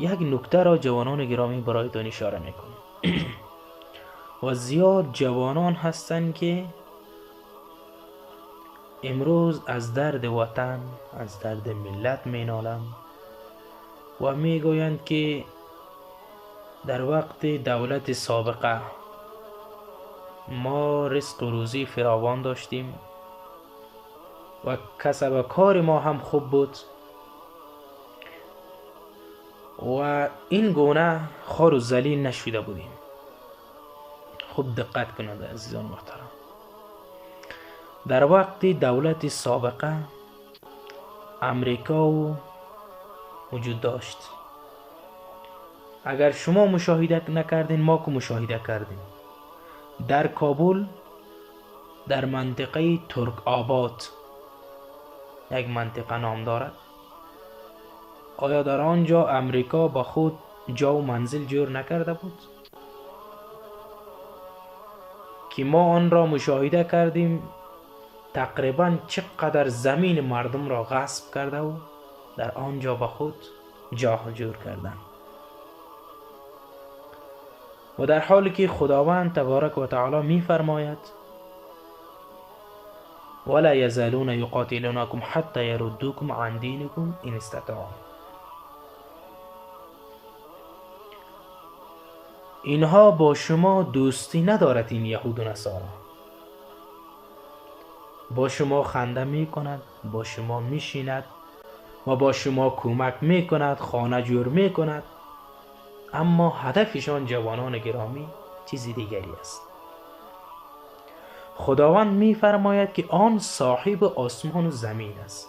یک نکته را جوانان گرامی برایتان اشاره میکنم. و زیاد جوانان هستند که امروز از درد وطن، از درد ملت مینالند و میگویند که در وقت دولت سابقه ما رزق و روزی فراوان داشتیم و کسب کار ما هم خوب بود و این گونه خار و ذلیل نشده بودیم. خوب دقت کنید عزیزان محترم، در وقت دولت سابقه امریکا وجود داشت. اگر شما مشاهده نکردین، ما که مشاهده کردیم. در کابل، در منطقه ترک آباد، یک منطقه نام دارد، آیا در آنجا امریکا با خود جا و منزل جور نکرده بود؟ که ما آن را مشاهده کردیم تقریبا چقدر زمین مردم را غصب کرده و در آنجا با خود جا جور کردند. و در حالی که خداوند تبارک و تعالی می فرماید ولا یزالون یقاتلونکم حتی یردوکم عن دینکم ان استطاعوا، اینها با شما دوستی ندارد. این یهود و نصارا با شما خنده می کند، با شما می شیند و با شما کمک می کند، خانه جور می کند، اما هدفشان جوانان گرامی چیز دیگری است. خداوند می فرماید که آن صاحب آسمان و زمین است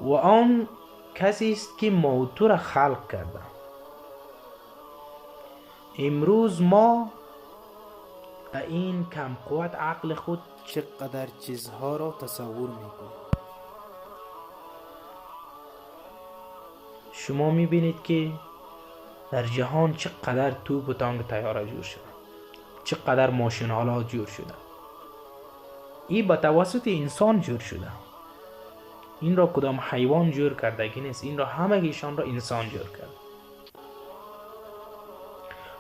و آن کسی است که موتور را خلق کرده. امروز ما این کم قوت عقل خود چقدر چیزها را تصور میکنیم. شما میبینید که در جهان چقدر توپ و تانک طیاره جور شده، چقدر ماشین آلات جور شده. این به توسط انسان جور شده. این را کدام حیوان جور کردگی نیست، این را همگیشان را انسان جور کرد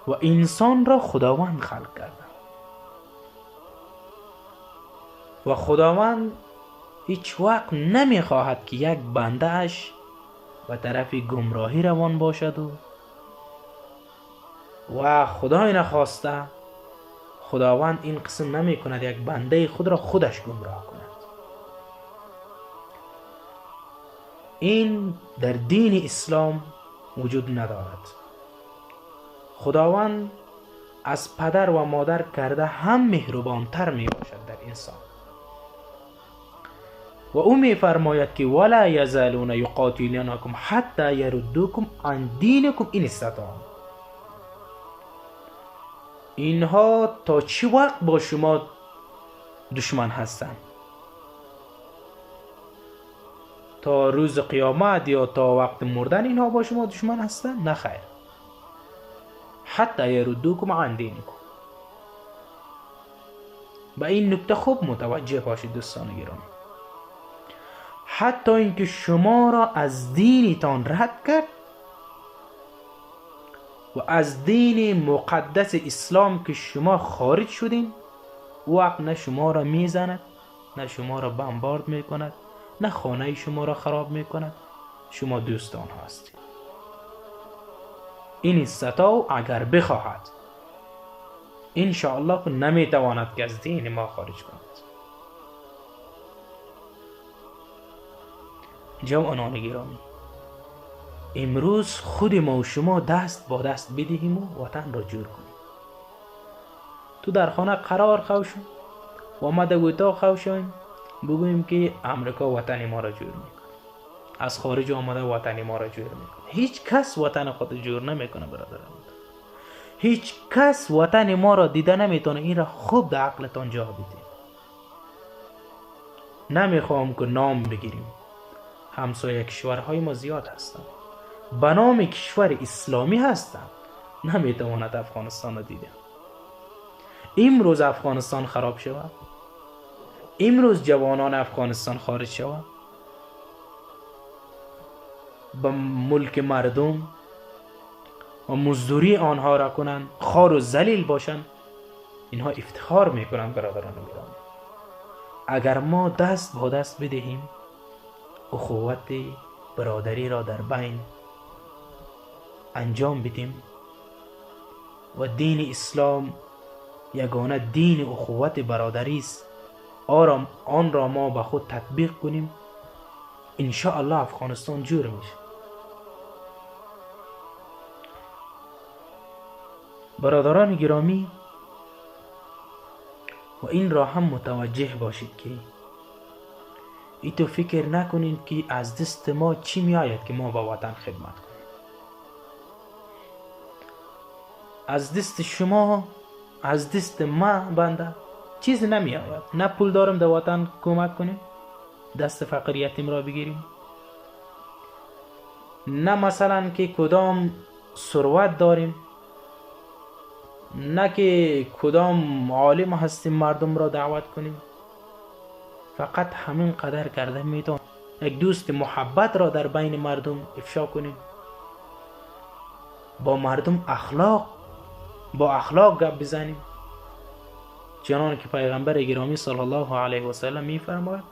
و انسان را خداوند خلق کرده. و خداوند هیچ وقت نمیخواهد که یک بنده اش به طرف گمراهی روان باشد و خدای نخواسته خداوند این قسم نمی کند یک بنده خود را خودش گمراه کند. این در دین اسلام وجود ندارد. خداوند از پدر و مادر کرده هم مهربانتر می باشد در انسان و او می فرماید که ولا یزالون یقاتلونکم حتی یردوکم عن دینکم ان استطاعوا، اینها تا چه وقت با شما دشمن هستند؟ تا روز قیامت یا تا وقت مردن اینها با شما دشمن هستند؟ نه خیر. حتی یردوکم عن دینکم. به این نکته خوب متوجه باشید دوستان گرامی. حتی اینکه شما را از دینتان رد کرد و از دین مقدس اسلام که شما خارج شدین، وقت نه شما را میزند، نه شما را بمبارد میکند، نه خانه شما را خراب میکند. شما دوستان هستید. این استطاع اگر بخواهد انشاءالله نمیتواند که از دین ما خارج کند. جوانان گرامی، امروز خود ما و شما دست با دست بدهیم و وطن را جور کنیم. تو در خانه قرار خوشم و ما در اتاق خوشم بگوییم که امریکا وطن ما را جور میکنه، از خارج آمده وطن ما را جور میکنه. هیچ کس وطن خود جور نمیکنه برادران. هیچ کس وطن ما را دیده نمیتونه. این را خوب در عقلتان جا بدید. نمیخوام که نام بگیریم، همسایه کشورهای ما زیاد هستند، به نام کشور اسلامی هستند، نمیتواند افغانستان را دیده. امروز افغانستان خراب شود، امروز جوانان افغانستان خارج شود، به ملک مردم و مزدوری آنها را کنند، خوار و ذلیل باشند، اینها افتخار میکنند. برادران گرامی، اگر ما دست با دست بدهیم، اخوت برادری را در بین انجام بدیم و دین اسلام یگانه دین اخوت برادری است، آن را ما به خود تطبیق کنیم، ان شاء الله افغانستان جور میشه. برادران گرامی، و این را هم متوجه باشید که تو فکر نکنید که از دست ما چی می آید که ما با وطن خدمت کنیم. از دست شما، از دست ما بنده چیز نمی آید. نه پول دارم در وطن کمک کنیم، دست فقیر یتیم را بگیریم، نه مثلا که کدام ثروت داریم، نه که کدام عالم هستیم مردم را دعوت کنیم. فقط همین قدر کرده میتون یک دوست محبت را در بین مردم افشا کنیم، با مردم با اخلاق گپ بزنیم، چنان که پیغمبر گرامی صلی الله علیه و سلم میفرماید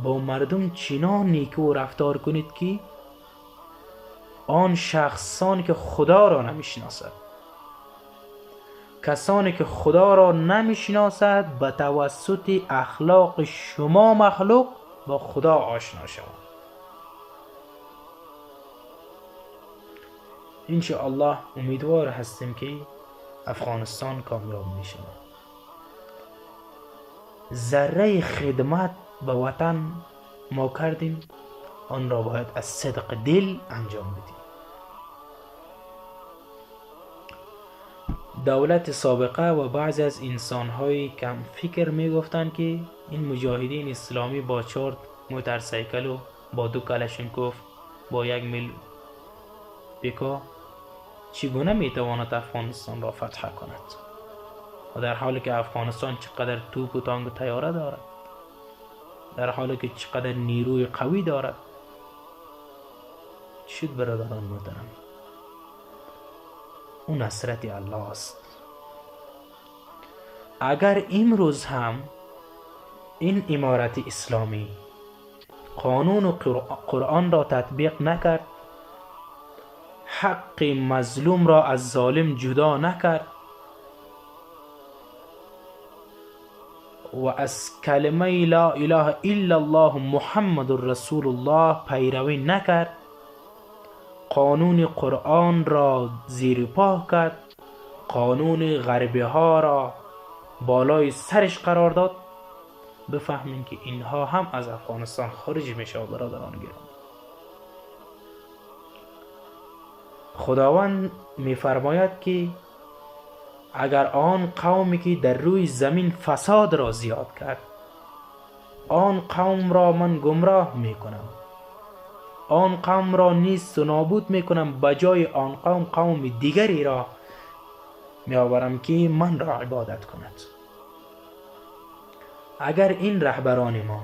با مردم چنان نیکو رفتار کنید که آن شخصانی که خدا را نمیشناسد، کسانی که خدا را نمیشناسد به توسط اخلاق شما مخلوق با خدا آشنا شوند. ان شاء الله امیدوار هستیم که افغانستان کامیاب میشه. ذره خدمت به وطن ما کردیم، آن را باید از صدق دل انجام بدیم. دولت سابقه و بعضی از انسان‌های کم فکر میگفتند که این مجاهدین اسلامی با 4 موتورسیکل و با 2 کلاشینکوف با 1 میل پیکا چگونه میتواند افغانستان را فتح کند، و در حالی که افغانستان چقدر توپ و تانک و طیاره دارد، در حالی که چقدر نیروی قوی دارد. شد برادران محترم، اون نصرت الله است. اگر امروز هم این امارت اسلامی قانون و قرآن را تطبیق نکرد، حق مظلوم را از ظالم جدا نکرد و از کلمه لا اله الا الله محمد رسول الله پیروی نکرد، قانون قرآن را زیر پا کرد، قانون غربی ها را بالای سرش قرار داد، بفهمین که اینها هم از افغانستان خارج میشه. برادران گرامی، خداوند میفرماید که اگر آن قومی که در روی زمین فساد را زیاد کرد، آن قوم را من گمراه میکنم، آن قوم را نیست و نابود میکنم، بجای آن قوم دیگری را میآورم که من را عبادت کند. اگر این رهبران ما،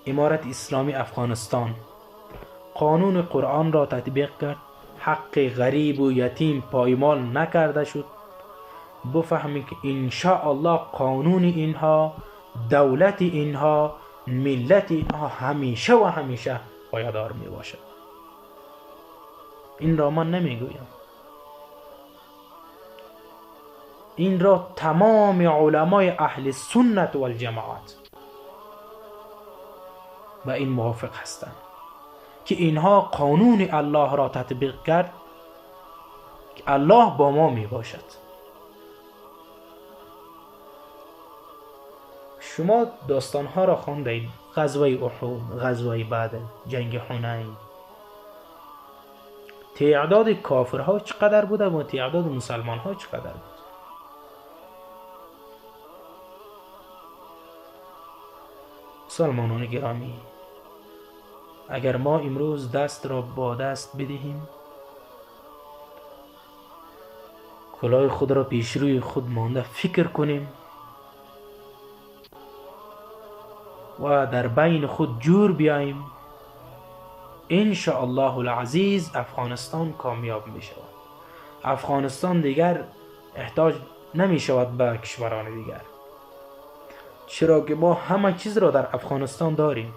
امارت اسلامی افغانستان، قانون قرآن را تطبیق کرد، حق غریب و یتیم پایمال نکرده شد، بفهمید که ان شاء الله قانون اینها، دولت اینها، ملت اینها همیشه و همیشه پایدار می باشد. این را من نمیگویم، این را تمام علمای اهل سنت و الجماعت با این موافق هستند که اینها قانون الله را تطبیق کرد که الله با ما می باشد. شما داستانها را خوندید، غزوه احد، غزوه بدر، جنگ حنین. تعداد کافرها چقدر بوده و تعداد مسلمانها چقدر بود؟ مسلمانان گرامی، اگر ما امروز دست را با دست بدهیم، کلاه خود را پیش روی خود مانده فکر کنیم و در بین خود جور بیاییم ان شاء الله العزیز افغانستان کامیاب می شود. افغانستان دیگر احتاج نمی شود به کشوران دیگر، چرا که ما همه چیز را در افغانستان داریم.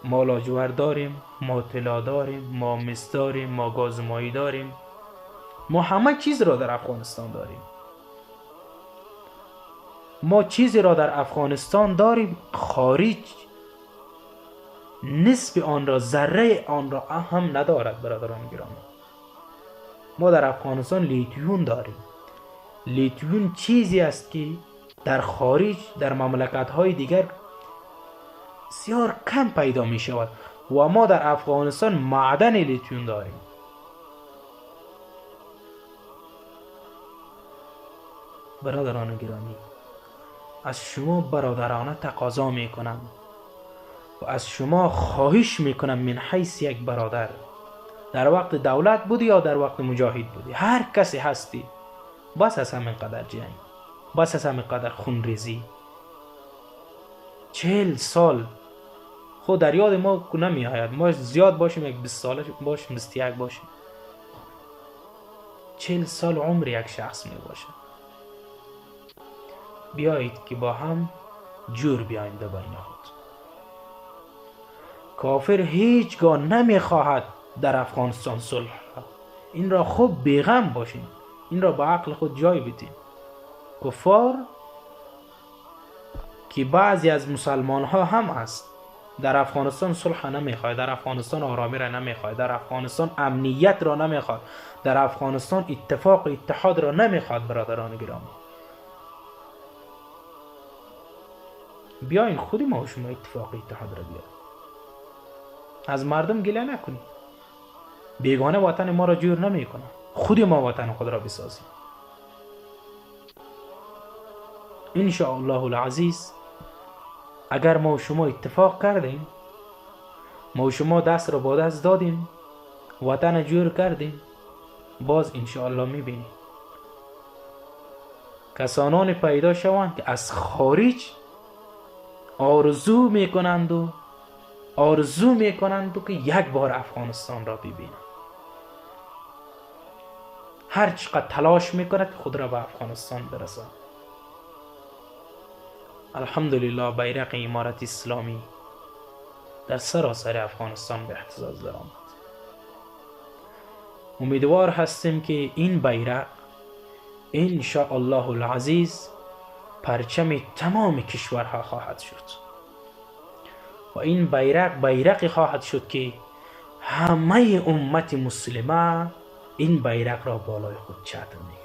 ما لاجور داریم، ما طلا داریم، ما مس داریم، ما گاز مایی داریم، ما همه چیز را در افغانستان داریم. ما چیزی را در افغانستان داریم خارج نصف آن را، ذره آن را هم ندارد. برادران گرامی، ما در افغانستان لیتیوم داریم. لیتیوم چیزی است که در خارج، در مملکت های دیگر بسیار کم پیدا می شود و ما در افغانستان معدن لیتیوم داریم. برادران گرامی، از شما برادرانه تقاضا می کنم و از شما خواهش می کنم من حیث یک برادر، در وقت دولت بودی یا در وقت مجاهد بودی، هر کسی هستی، بس از همین قدر جنگ، بس از همین قدر خون ریزی. 40 سال خود در یاد ما نمی آید، ما زیاد باشیم، یک 20 ساله باشیم، 21 باشیم، 40 سال عمر یک شخص می باشه. بیایید که با هم جور بیاییم در بین خود. کافر هیچگاه نمی خواهد در افغانستان صلح. این را خوب بیغم باشین، این را با عقل خود جای بدین. کفار که بعضی از مسلمان ها هم هست، در افغانستان صلح نمیخواد، در افغانستان آرامی را نمیخواد، در افغانستان امنیت را نمیخواد، در افغانستان اتفاق اتحاد را نمیخواد. برادران گرامی، بیاین خودی ما و شما اتفاق اتحاد را بیاریم. از مردم گله نکنیم، بیگانه وطن ما را جور نمیکنه، خودی ما وطن خود را بسازیم. ان شاء الله العزیز اگر ما و شما اتفاق کردیم، ما و شما دست را با دست دادیم، وطن جور کردیم، باز ان شاء الله میبینیم کسانان پیدا شوند که از خارج آرزو میکنند و که یک بار افغانستان را ببینند. هر چقدر تلاش میکنند که خود را به افغانستان برساند. الحمدلله بیرق امارت اسلامی در سراسر افغانستان به اهتزاز درآمد. امیدوار هستیم که این بیرق ان شاء الله العزیز پرچم تمام کشورها خواهد شد و این بیرقی خواهد شد که همه امت مسلمه این بیرق را بالای خود چتر می‌کنند.